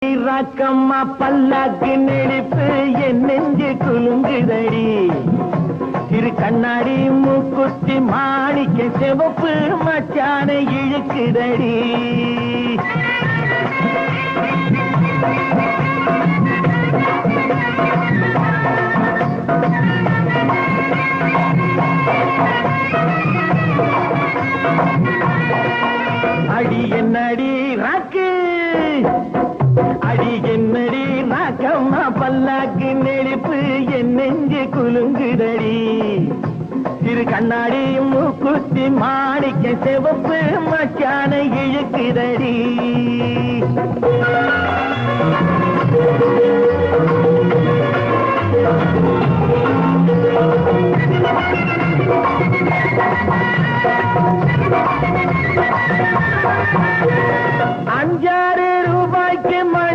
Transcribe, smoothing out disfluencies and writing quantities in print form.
ராக்கம்மா பல்லாக்கு நெளிப்பு என் நெஞ்சு குலுங்குதடி. திரு கண்ணாடி மூக்குத்தி மாணிக்க சிவப்பு மச்சான இழுக்குதடி. அடி என்னடி ராக்கு, அடி என்னடி ராக்கம்மா பல்லாக்கு நெளிப்பு என் நெஞ்சு குலுங்குதடி. திரு கண்ணாடி மூக்குத்தி மாணிக்க சிவப்பு மச்சான இழுக்குதடி.